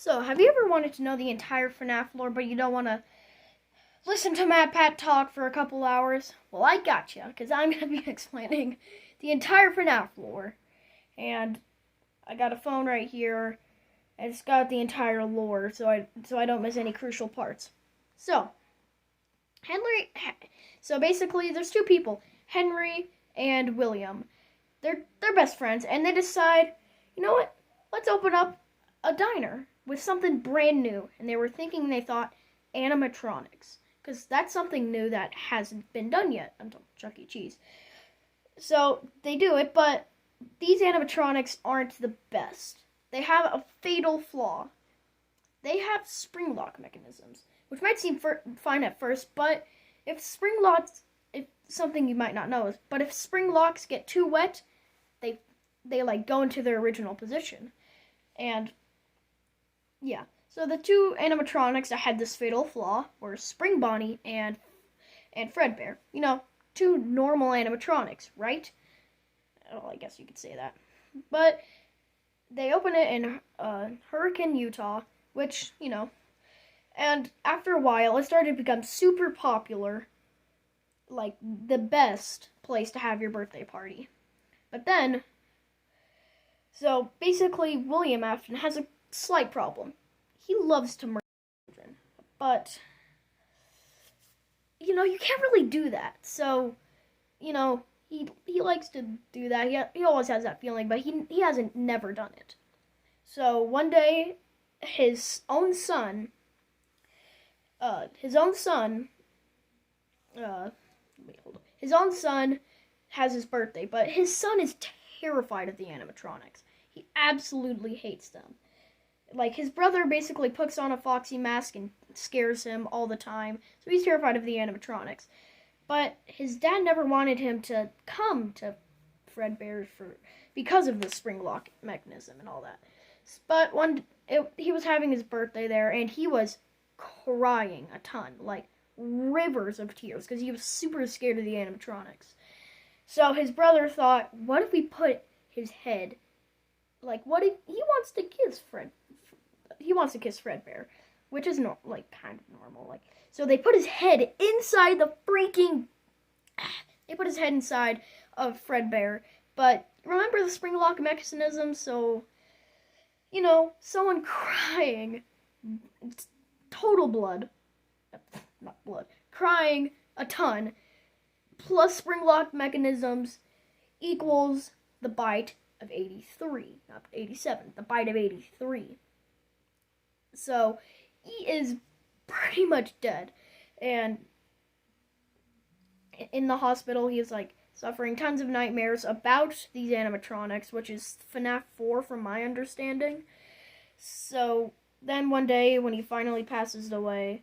So, have you ever wanted to know the entire FNAF lore, but you don't want to listen to Matt Pat talk for a couple hours? Well, I got you, because I'm going to be explaining the entire FNAF lore. And I got a phone right here, and it's got the entire lore, so I don't miss any crucial parts. So, basically, there's two people, Henry and William. They're best friends, and they decide, you know what? Let's open up a diner with something brand new. And they thought animatronics, because that's something new that hasn't been done yet until Chuck E. Cheese. So they do it, but these animatronics aren't the best. They have a fatal flaw. They have spring lock mechanisms, which might seem fine at first, but if something you might not know is, but if spring locks get too wet, they like go into their original position. And yeah, so the two animatronics that had this fatal flaw were Spring Bonnie and Fredbear. You know, two normal animatronics, right? Well, I guess you could say that. But they open it in Hurricane, Utah, which, you know, and after a while, it started to become super popular, like the best place to have your birthday party. But then, so basically, William Afton has a slight problem. He loves to murder children, but, you know, you can't really do that. So, you know, he likes to do that. He always has that feeling, but he hasn't never done it. So one day, his own son, his own son has his birthday, but his son is terrified of the animatronics. He absolutely hates them. Like, his brother basically puts on a foxy mask and scares him all the time, so he's terrified of the animatronics. But his dad never wanted him to come to Fredbear because of the spring lock mechanism and all that. But he was having his birthday there, and he was crying a ton, like rivers of tears, because he was super scared of the animatronics. So his brother thought, what if we put his head, like, what if he wants to kiss Fredbear, which is kind of normal. Like, so they put his head inside of Fredbear. But remember the spring lock mechanism? So, you know, someone crying, total blood, not blood, crying a ton, plus spring lock mechanisms equals the bite of 83, not 87, the bite of 83. So he is pretty much dead, and in the hospital he is like suffering tons of nightmares about these animatronics, which is FNAF 4 from my understanding. So then one day when he finally passes away,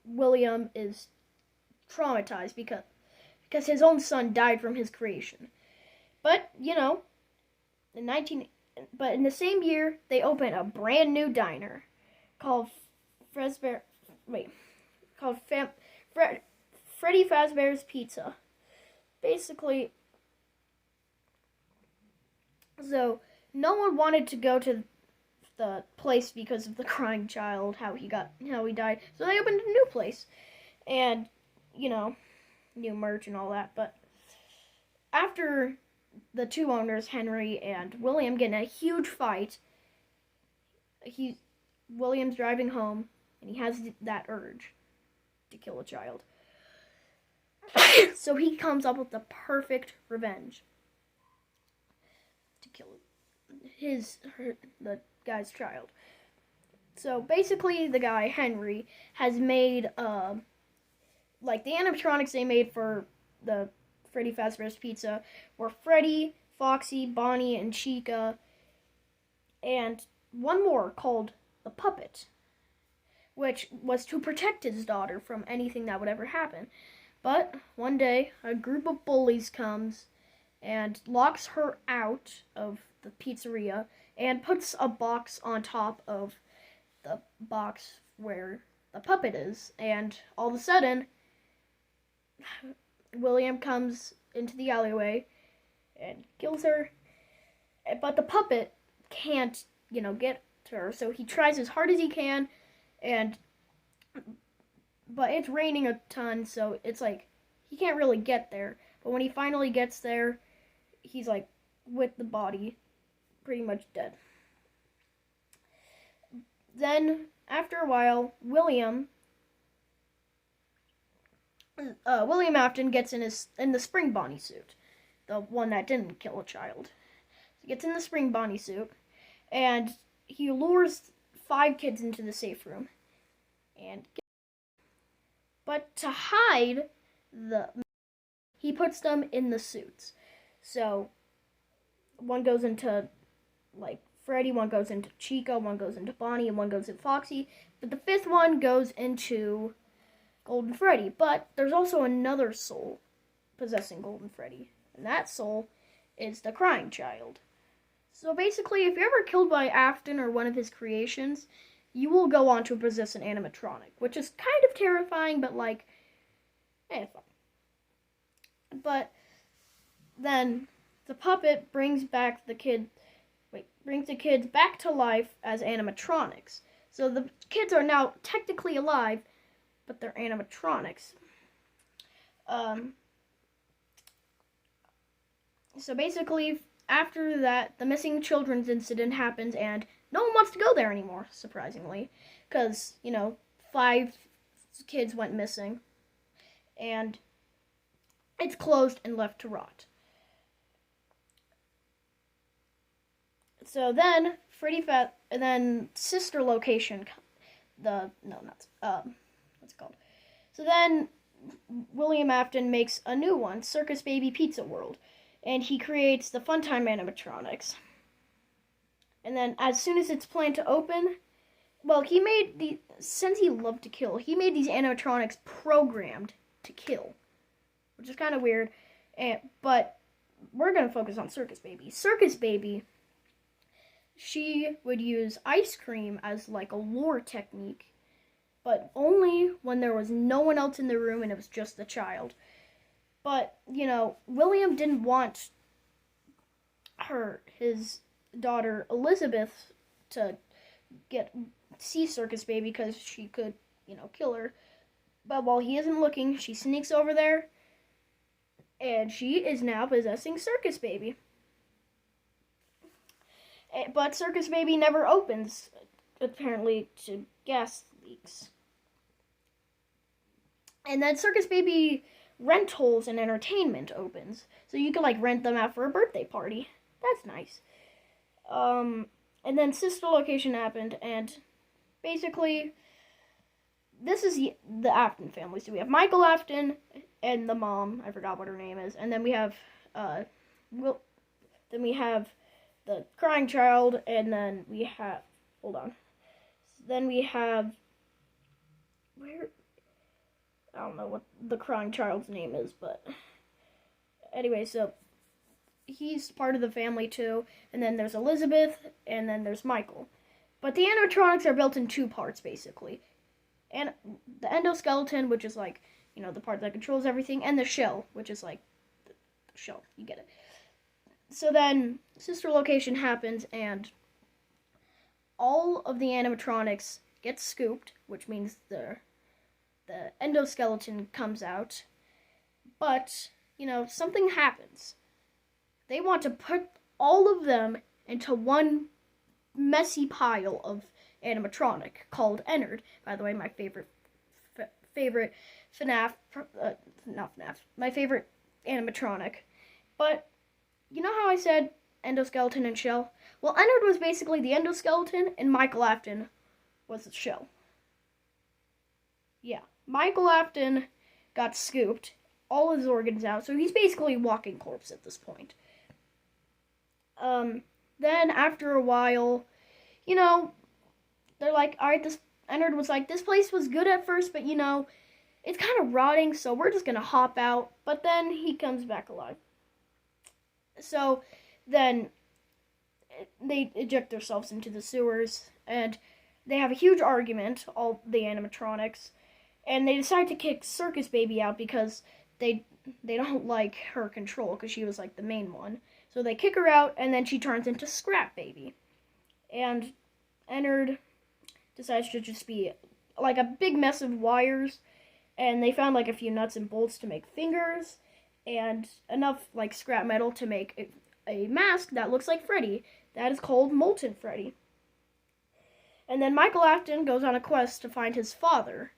William is traumatized because his own son died from his creation. But, you know, in the same year, they opened a brand new diner called Freddy Fazbear's Pizza. Basically, so no one wanted to go to the place because of the crying child, how he died. So they opened a new place, and, you know, new merch and all that. But after the two owners, Henry and William, get in a huge fight, William's driving home, and he has that urge to kill a child. So he comes up with the perfect revenge to kill the guy's child. So basically, the guy, Henry, has made, like, the animatronics they made for the Freddy Fazbear's Pizza were Freddy, Foxy, Bonnie, and Chica, and one more called the Puppet, which was to protect his daughter from anything that would ever happen. But one day, a group of bullies comes and locks her out of the pizzeria and puts a box on top of the box where the puppet is. And all of a sudden, William comes into the alleyway and kills her. But the puppet can't, get to her. So he tries as hard as he can, but it's raining a ton, so it's like he can't really get there. But when he finally gets there, he's like with the body, pretty much dead. Then after a while, William Afton gets in the spring Bonnie suit, the one that didn't kill a child. He gets in the spring Bonnie suit, and he lures 5 kids into the safe room, but to hide he puts them in the suits. So one goes into like Freddy, one goes into Chica, one goes into Bonnie, and one goes into Foxy. But the 5th one goes into Golden Freddy. But there's also another soul possessing Golden Freddy, and that soul is the crying child. So basically, if you're ever killed by Afton or one of his creations, you will go on to possess an animatronic, which is kind of terrifying, but like, fun. But then the puppet brings the kids back to life as animatronics. So the kids are now technically alive, but they're animatronics. So basically, after that, the missing children's incident happens, and no one wants to go there anymore, surprisingly, because, 5 kids went missing, and it's closed and left to rot. So then, Sister Location, what's it called? So then, William Afton makes a new one, Circus Baby Pizza World, and he creates the Funtime animatronics. And then, as soon as it's planned to open, since he loved to kill, he made these animatronics programmed to kill, which is kind of weird. But we're going to focus on Circus Baby. Circus Baby, she would use ice cream as like a lure technique, but only when there was no one else in the room and it was just the child. But, William didn't want his daughter Elizabeth to see Circus Baby because she could, kill her. But while he isn't looking, she sneaks over there, and she is now possessing Circus Baby. But Circus Baby never opens, apparently, to gas leaks. And then Circus Baby Rentals and Entertainment opens, so you can rent them out for a birthday party. That's nice. And then Sister Location happened, and basically, this is the Afton family. So we have Michael Afton and the mom. I forgot what her name is. And then we have the crying child, and then we have Then we have I don't know what the crying child's name is, but anyway, so he's part of the family too. And then there's Elizabeth, and then there's Michael. But the animatronics are built in 2 parts, basically. And the endoskeleton, which is the part that controls everything, and the shell, which is the shell. You get it. So then Sister Location happens, and all of the animatronics get scooped, which means the endoskeleton comes out. But, something happens. They want to put all of them into one messy pile of animatronic called Ennard. By the way, my favorite FNAF, not FNAF, my favorite animatronic. But, you know how I said endoskeleton and shell? Well, Ennard was basically the endoskeleton, and Michael Afton was the shell. Yeah, Michael Afton got scooped, all of his organs out, so he's basically a walking corpse at this point. Then after a while, they're like, alright, Ennard was like, this place was good at first, but it's kind of rotting, so we're just gonna hop out. But then he comes back alive. So then they eject themselves into the sewers, and they have a huge argument, all the animatronics, and they decide to kick Circus Baby out because they don't like her control, because she was the main one. So they kick her out, and then she turns into Scrap Baby. and decides to just be like a big mess of wires, and they found like a few nuts and bolts to make fingers, and enough like scrap metal to make a mask that looks like Freddy. That is called Molten Freddy. And then Michael Afton goes on a quest to find his father,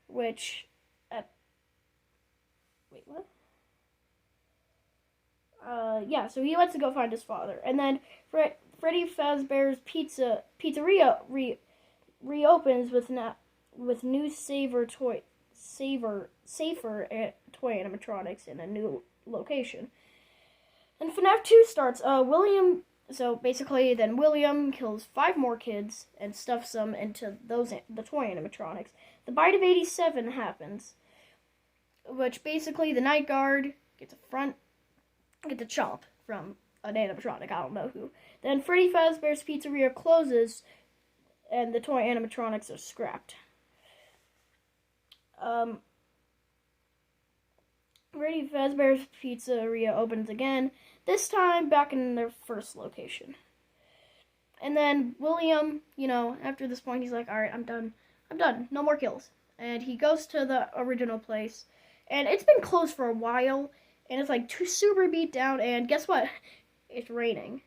which... wait, what? Yeah, so he wants to go find his father. And then Freddy Fazbear's Pizzeria reopens with new safer toy animatronics in a new location. And FNAF 2 starts. So basically, then William kills 5 more kids and stuffs them into the toy animatronics. The Bite of 87 happens, which basically the night guard gets a chomp from an animatronic. I don't know who. Then Freddy Fazbear's Pizzeria closes, and the toy animatronics are scrapped. Freddy Fazbear's Pizzeria opens again, this time back in their first location. And then William, after this point, he's like, alright, I'm done. No more kills. And he goes to the original place, and it's been closed for a while, and it's like super beat down, and guess what? It's raining.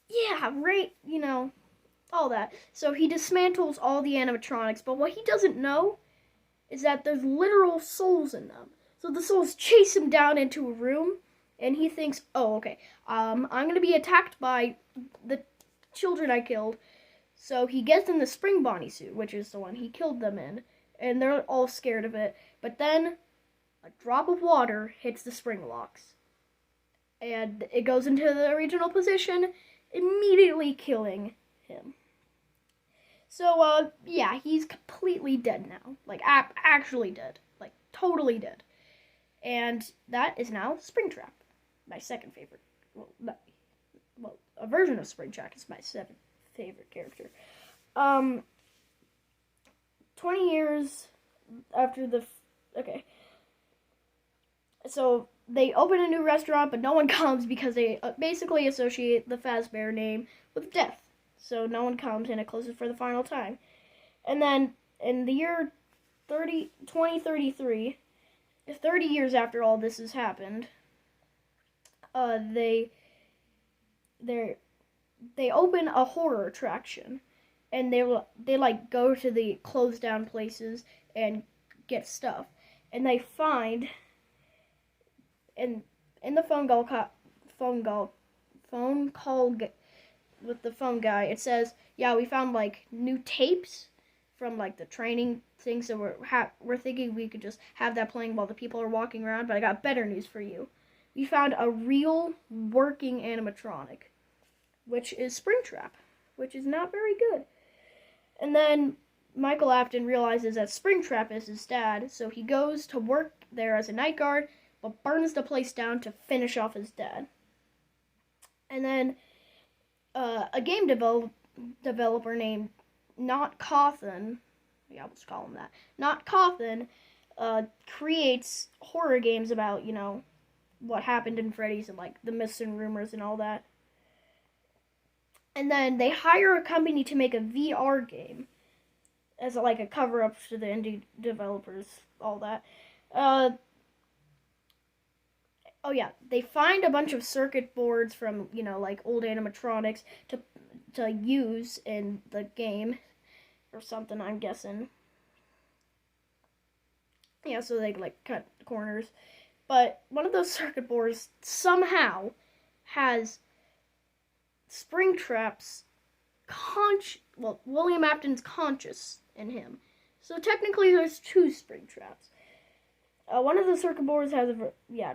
Yeah, all that. So he dismantles all the animatronics, but what he doesn't know is that there's literal souls in them. So the souls chase him down into a room, and he thinks, oh, okay, I'm going to be attacked by the children I killed. So he gets in the Spring Bonnie suit, which is the one he killed them in, and they're all scared of it. But then a drop of water hits the spring locks, and it goes into the original position, immediately killing him. So, yeah, he's completely dead now. Like, actually dead. Like, totally dead. And that is now Springtrap, my second favorite. Well, a version of Springtrap is my seventh favorite character. 20 years after okay. So, they open a new restaurant, but no one comes because they basically associate the Fazbear name with death. So no one comes, and it closes for the final time. And then in the year 2033, 30 years after all this has happened, they open a horror attraction, and they like go to the closed down places and get stuff, and they find in the phone call with the phone guy, it says, yeah, we found like new tapes from like the training thing, so we're thinking we could just have that playing while the people are walking around, but I got better news for you. We found a real working animatronic, which is Springtrap, which is not very good. And then Michael Afton realizes that Springtrap is his dad, so he goes to work there as a night guard, but burns the place down to finish off his dad. And then a game developer named Not Cawthon, yeah, I'll just call him that, Not Cawthon, creates horror games about, what happened in Freddy's and, like, the myths and rumors and all that. And then they hire a company to make a VR game as, like, a cover-up to the indie developers, all that. Oh yeah, they find a bunch of circuit boards from, like old animatronics to use in the game or something, I'm guessing. Yeah, so they like cut corners. But one of those circuit boards somehow has Springtrap's William Afton's conscious in him. So technically there's 2 Springtraps. One of the circuit boards has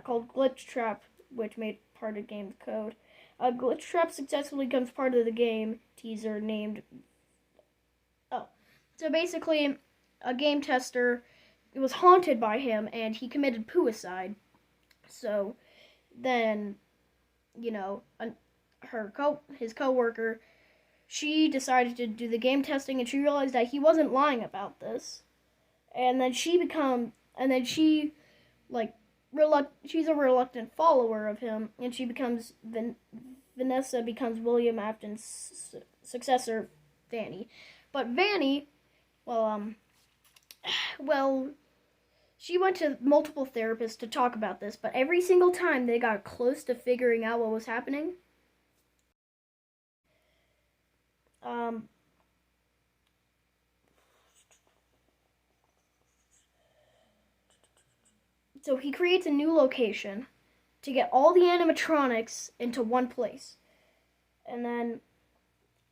called Glitch Trap, which made part of the game's code. Glitch Trap successfully becomes part of the game teaser named... So basically, a game tester was haunted by him, and he committed suicide. So then, his coworker, she decided to do the game testing, and she realized that he wasn't lying about this. And then she's a reluctant follower of him, and she becomes Vanessa becomes William Afton's successor, Vanny. But Vanny, well, she went to multiple therapists to talk about this, but every single time they got close to figuring out what was happening, so he creates a new location to get all the animatronics into one place. And then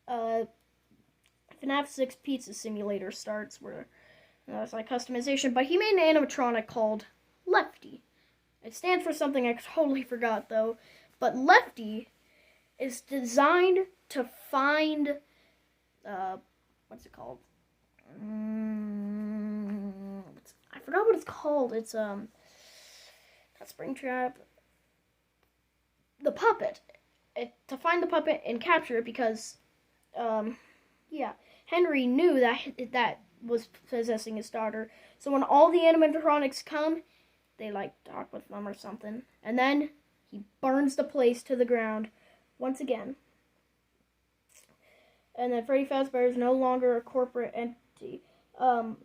FNAF 6 Pizza Simulator starts, where it's like customization. But he made an animatronic called Lefty. It stands for something I totally forgot, though. But Lefty is designed to find, what's it called? I forgot what it's called. It's, not Springtrap. The puppet. To find the puppet and capture it because, Henry knew that was possessing his daughter. So when all the animatronics come, they talk with them or something. And then he burns the place to the ground once again. And then Freddy Fazbear is no longer a corporate entity. So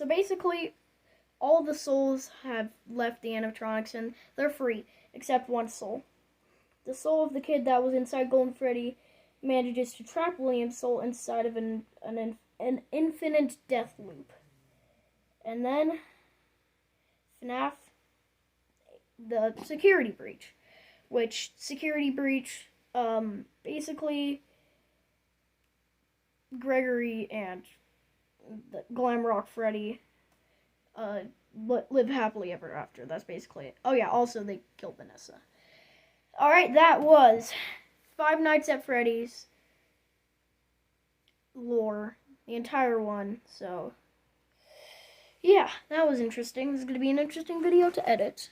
basically, all the souls have left the animatronics and they're free, except one soul. The soul of the kid that was inside Golden Freddy manages to trap William's soul inside of an infinite death loop. And then FNAF, the security breach, basically Gregory and the Glamrock Freddy live happily ever after. That's basically it. Oh yeah, also they killed Vanessa. Alright, that was Five Nights at Freddy's lore. The entire one. So, yeah, that was interesting. This is going to be an interesting video to edit.